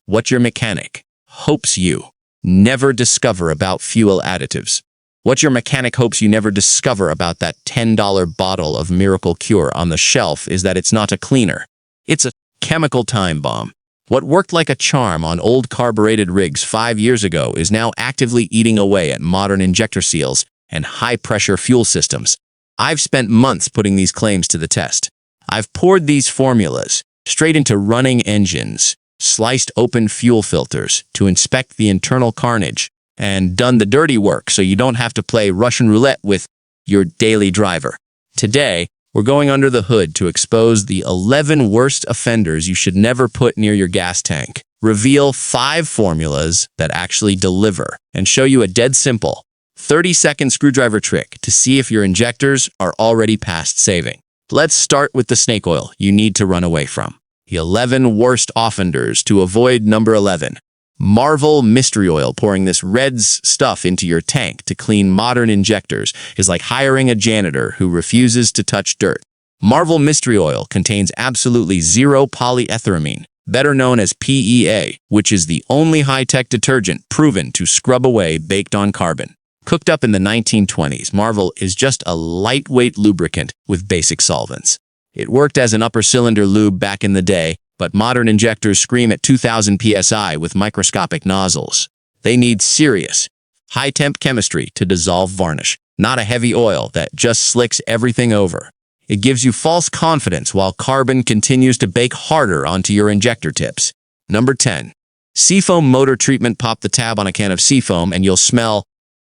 What your mechanic hopes you never discover about fuel additives. What your mechanic hopes you never discover about that $10 bottle of Miracle Cure on the shelf is that it's not a cleaner. It's a chemical time bomb. What worked like a charm on old carbureted rigs 5 years ago is now actively eating away at modern injector seals and high-pressure fuel systems. I've spent months putting these claims to the test. I've poured these formulas straight into running engines, sliced open fuel filters to inspect the internal carnage, and done the dirty work so you don't have to play Russian roulette with your daily driver. Today, we're going under the hood to expose the 11 worst offenders you should never put near your gas tank, reveal 5 formulas that actually deliver, and show you a dead simple 30-second screwdriver trick to see if your injectors are already past saving. Let's start with the snake oil you need to run away from. The 11 worst offenders to avoid. Number 11. Marvel Mystery Oil. Pouring this red stuff into your tank to clean modern injectors is like hiring a janitor who refuses to touch dirt. Marvel Mystery Oil contains absolutely zero polyetheramine, better known as PEA, which is the only high-tech detergent proven to scrub away baked-on carbon. Cooked up in the 1920s, Marvel is just a lightweight lubricant with basic solvents. It worked as an upper-cylinder lube back in the day, but modern injectors scream at 2,000 psi with microscopic nozzles. They need serious, high-temp chemistry to dissolve varnish, not a heavy oil that just slicks everything over. It gives you false confidence while carbon continues to bake harder onto your injector tips. Number 10. Seafoam motor treatment. Pop the tab on a can of Seafoam and you'll smell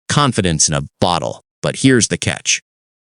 confidence in a bottle. But here's the catch.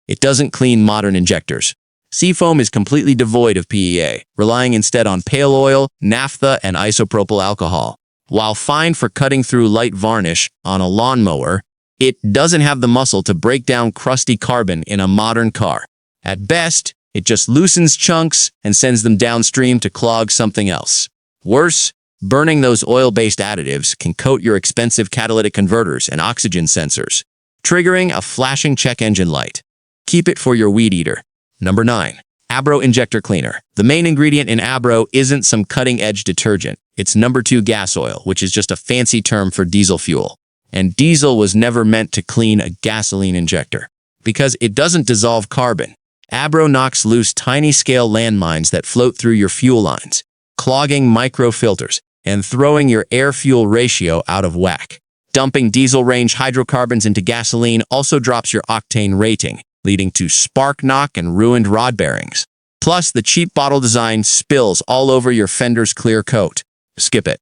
It doesn't clean modern injectors. Seafoam is completely devoid of PEA, relying instead on pale oil, naphtha, and isopropyl alcohol. While fine for cutting through light varnish on a lawnmower, it doesn't have the muscle to break down crusty carbon in a modern car. At best, it just loosens chunks and sends them downstream to clog something else. Worse, burning those oil-based additives can coat your expensive catalytic converters and oxygen sensors, triggering a flashing check engine light. Keep it for your weed eater. Number 9. Abro Injector Cleaner. The main ingredient in Abro isn't some cutting-edge detergent. It's number 2 gas oil, which is just a fancy term for diesel fuel. And diesel was never meant to clean a gasoline injector, because it doesn't dissolve carbon. Abro knocks loose tiny-scale landmines that float through your fuel lines, clogging microfilters and throwing your air-fuel ratio out of whack. Dumping diesel-range hydrocarbons into gasoline also drops your octane rating, leading to spark knock and ruined rod bearings. Plus, the cheap bottle design spills all over your fender's clear coat. Skip it.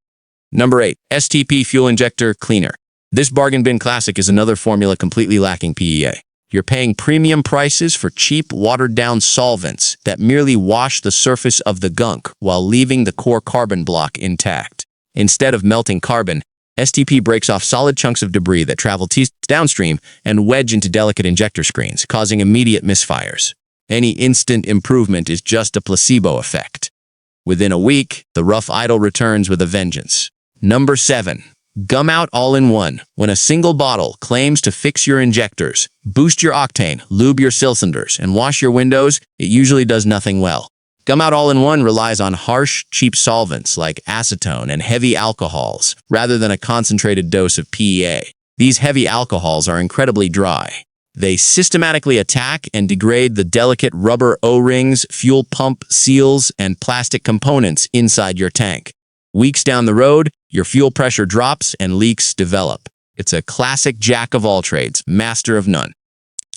Number 8. STP Fuel Injector Cleaner. This bargain bin classic is another formula completely lacking PEA. You're paying premium prices for cheap, watered-down solvents that merely wash the surface of the gunk while leaving the core carbon block intact. Instead of melting carbon, STP breaks off solid chunks of debris that travel downstream and wedge into delicate injector screens, causing immediate misfires. Any instant improvement is just a placebo effect. Within a week, the rough idle returns with a vengeance. Number 7. Gum Out All-in-One. When a single bottle claims to fix your injectors, boost your octane, lube your cylinders, and wash your windows, it usually does nothing well. Gum Out All-in-One relies on harsh, cheap solvents like acetone and heavy alcohols, rather than a concentrated dose of PEA. These heavy alcohols are incredibly dry. They systematically attack and degrade the delicate rubber O-rings, fuel pump seals, and plastic components inside your tank. Weeks down the road, your fuel pressure drops and leaks develop. It's a classic jack of all trades, master of none.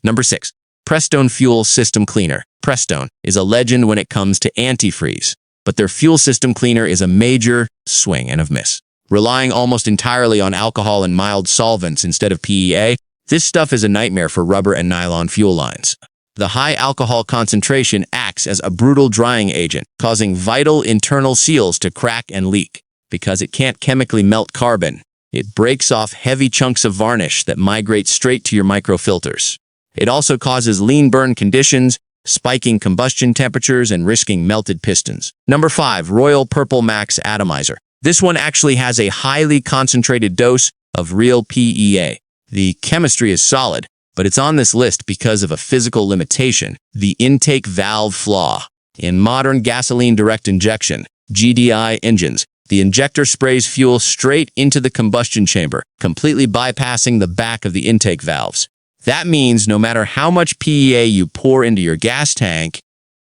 Number 6. Prestone Fuel System Cleaner. Prestone is a legend when it comes to antifreeze, but their fuel system cleaner is a major swing and a miss. Relying almost entirely on alcohol and mild solvents instead of PEA, this stuff is a nightmare for rubber and nylon fuel lines. The high alcohol concentration acts as a brutal drying agent, causing vital internal seals to crack and leak. Because it can't chemically melt carbon, it breaks off heavy chunks of varnish that migrate straight to your microfilters. It also causes lean burn conditions, spiking combustion temperatures and risking melted pistons. Number 5. Royal Purple Max Atomizer. This one actually has a highly concentrated dose of real PEA. The chemistry is solid, but it's on this list because of a physical limitation, the intake valve flaw. In modern gasoline direct injection, GDI engines, The injector sprays fuel straight into the combustion chamber, completely bypassing the back of the intake valves. That means no matter how much PEA you pour into your gas tank,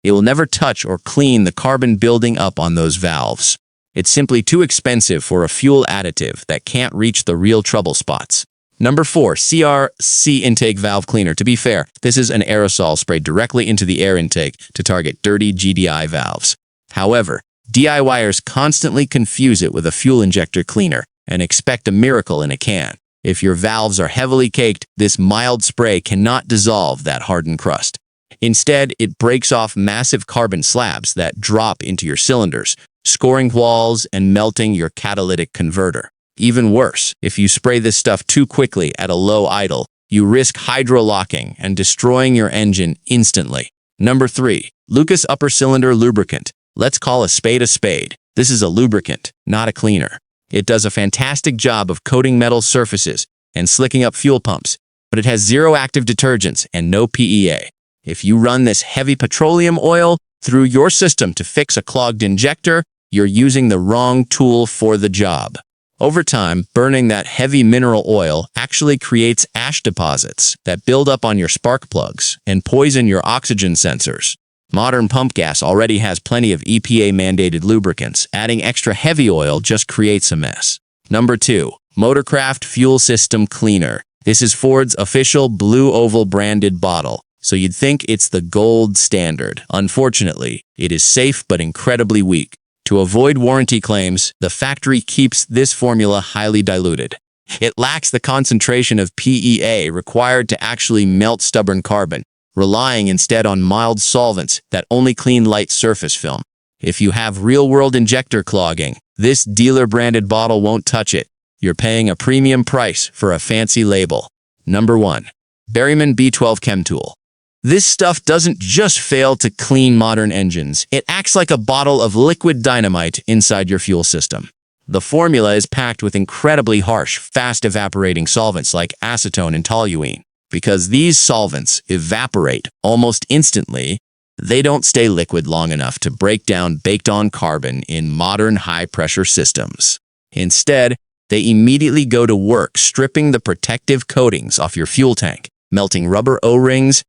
it will never touch or clean the carbon building up on those valves. It's simply too expensive for a fuel additive that can't reach the real trouble spots. Number 4, CRC intake valve cleaner. To be fair, this is an aerosol sprayed directly into the air intake to target dirty GDI valves. However, DIYers constantly confuse it with a fuel injector cleaner and expect a miracle in a can. If your valves are heavily caked, this mild spray cannot dissolve that hardened crust. Instead, it breaks off massive carbon slabs that drop into your cylinders, scoring walls and melting your catalytic converter. Even worse, if you spray this stuff too quickly at a low idle, you risk hydrolocking and destroying your engine instantly. Number 3, Lucas upper cylinder lubricant. Let's call a spade a spade. This is a lubricant, not a cleaner. It does a fantastic job of coating metal surfaces and slicking up fuel pumps, but it has zero active detergents and no PEA. If you run this heavy petroleum oil through your system to fix a clogged injector, you're using the wrong tool for the job. Over time, burning that heavy mineral oil actually creates ash deposits that build up on your spark plugs and poison your oxygen sensors. Modern pump gas already has plenty of EPA-mandated lubricants. Adding extra heavy oil just creates a mess. Number 2, Motorcraft Fuel System Cleaner. This is Ford's official Blue Oval branded bottle, so you'd think it's the gold standard. Unfortunately, it is safe but incredibly weak. To avoid warranty claims, the factory keeps this formula highly diluted. It lacks the concentration of PEA required to actually melt stubborn carbon, relying instead on mild solvents that only clean light surface film. If you have real-world injector clogging, this dealer-branded bottle won't touch it. You're paying a premium price for a fancy label. Number 1, Berryman B12 Chem Tool. This stuff doesn't just fail to clean modern engines, it acts like a bottle of liquid dynamite inside your fuel system. The formula is packed with incredibly harsh, fast-evaporating solvents like acetone and toluene. Because these solvents evaporate almost instantly, they don't stay liquid long enough to break down baked-on carbon in modern high-pressure systems. Instead, they immediately go to work stripping the protective coatings off your fuel tank, melting rubber O-rings,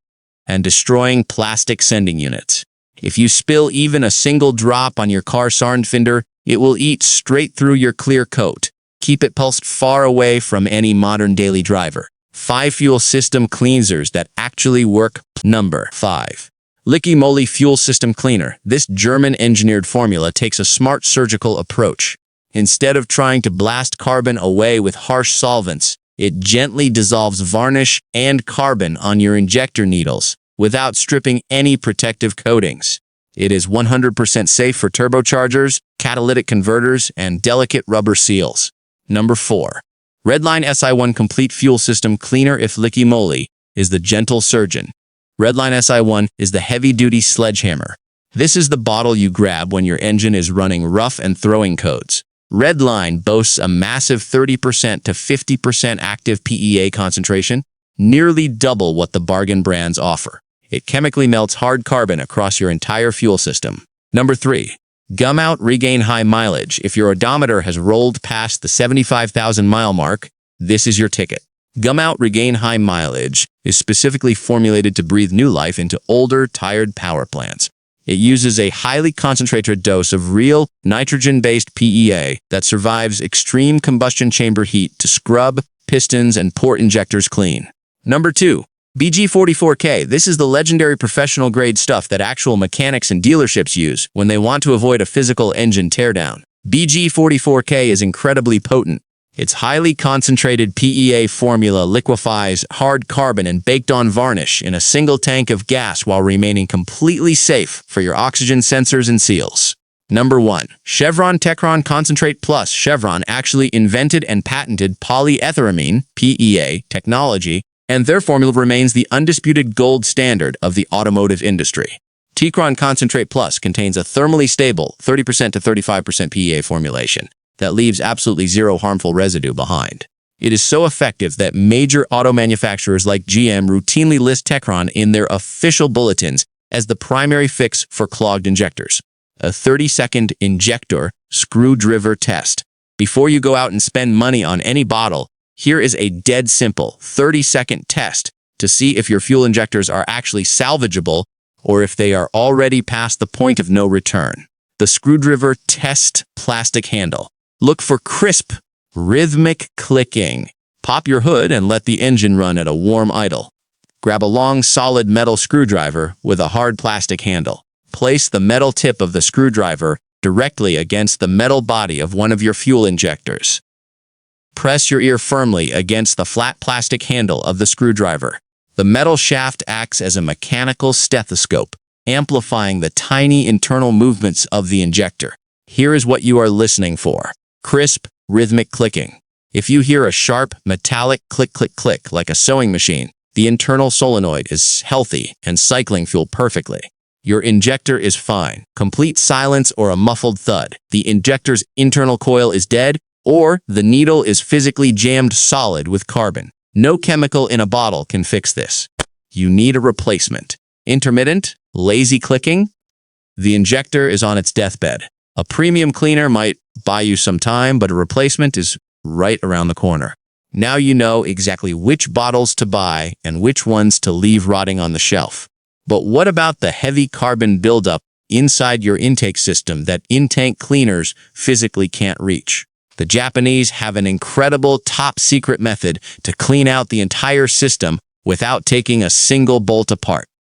and destroying plastic sending units. If you spill even a single drop on your car sarn fender, it will eat straight through your clear coat. Keep it pulsed far away from any modern daily driver. 5 fuel system cleansers that actually work. Number 5. Licky Moly Fuel System Cleaner. This German-engineered formula takes a smart surgical approach. Instead of trying to blast carbon away with harsh solvents, it gently dissolves varnish and carbon on your injector needles without stripping any protective coatings. It is 100% safe for turbochargers, catalytic converters, and delicate rubber seals. Number 4. Redline SI1 Complete Fuel System Cleaner. If Licky Moly is the gentle surgeon, Redline SI1 is the heavy-duty sledgehammer. This is the bottle you grab when your engine is running rough and throwing codes. Redline boasts a massive 30% to 50% active PEA concentration, nearly double what the bargain brands offer. It chemically melts hard carbon across your entire fuel system. Number 3. Gum Out Regain High Mileage. If your odometer has rolled past the 75,000 mile mark, this is your ticket. Gum Out Regain High Mileage is specifically formulated to breathe new life into older, tired power plants. It uses a highly concentrated dose of real, nitrogen-based PEA that survives extreme combustion chamber heat to scrub pistons and port injectors clean. Number 2. BG44K. This is the legendary professional-grade stuff that actual mechanics and dealerships use when they want to avoid a physical engine teardown. BG44K is incredibly potent. Its highly concentrated PEA formula liquefies hard carbon and baked-on varnish in a single tank of gas while remaining completely safe for your oxygen sensors and seals. Number 1. Chevron Techron Concentrate Plus. Chevron actually invented and patented polyetheramine (PEA) technology, and their formula remains the undisputed gold standard of the automotive industry. Techron Concentrate Plus contains a thermally stable 30% to 35% PEA formulation that leaves absolutely zero harmful residue behind. It is so effective that major auto manufacturers like GM routinely list Techron in their official bulletins as the primary fix for clogged injectors. A 30-second injector Screwdriver test. Before you go out and spend money on any bottle, here is a dead simple 30-second test to see if your fuel injectors are actually salvageable or if they are already past the point of no return. The screwdriver test plastic handle. Look for crisp, rhythmic clicking. Pop your hood and let the engine run at a warm idle. Grab a long, solid metal screwdriver with a hard plastic handle. Place the metal tip of the screwdriver directly against the metal body of one of your fuel injectors. Press your ear firmly against the flat plastic handle of the screwdriver. The metal shaft acts as a mechanical stethoscope, amplifying the tiny internal movements of the injector. Here is what you are listening for. Crisp, rhythmic clicking. If you hear a sharp, metallic click, click, click like a sewing machine, the internal solenoid is healthy and cycling fuel perfectly. Your injector is fine. Complete silence or a muffled thud. The injector's internal coil is dead, or the needle is physically jammed solid with carbon. No chemical in a bottle can fix this. You need a replacement. Intermittent, lazy clicking? The injector is on its deathbed. A premium cleaner might buy you some time, but a replacement is right around the corner. Now you know exactly which bottles to buy and which ones to leave rotting on the shelf. But what about the heavy carbon buildup inside your intake system that in-tank cleaners physically can't reach? The Japanese have an incredible top-secret method to clean out the entire system without taking a single bolt apart.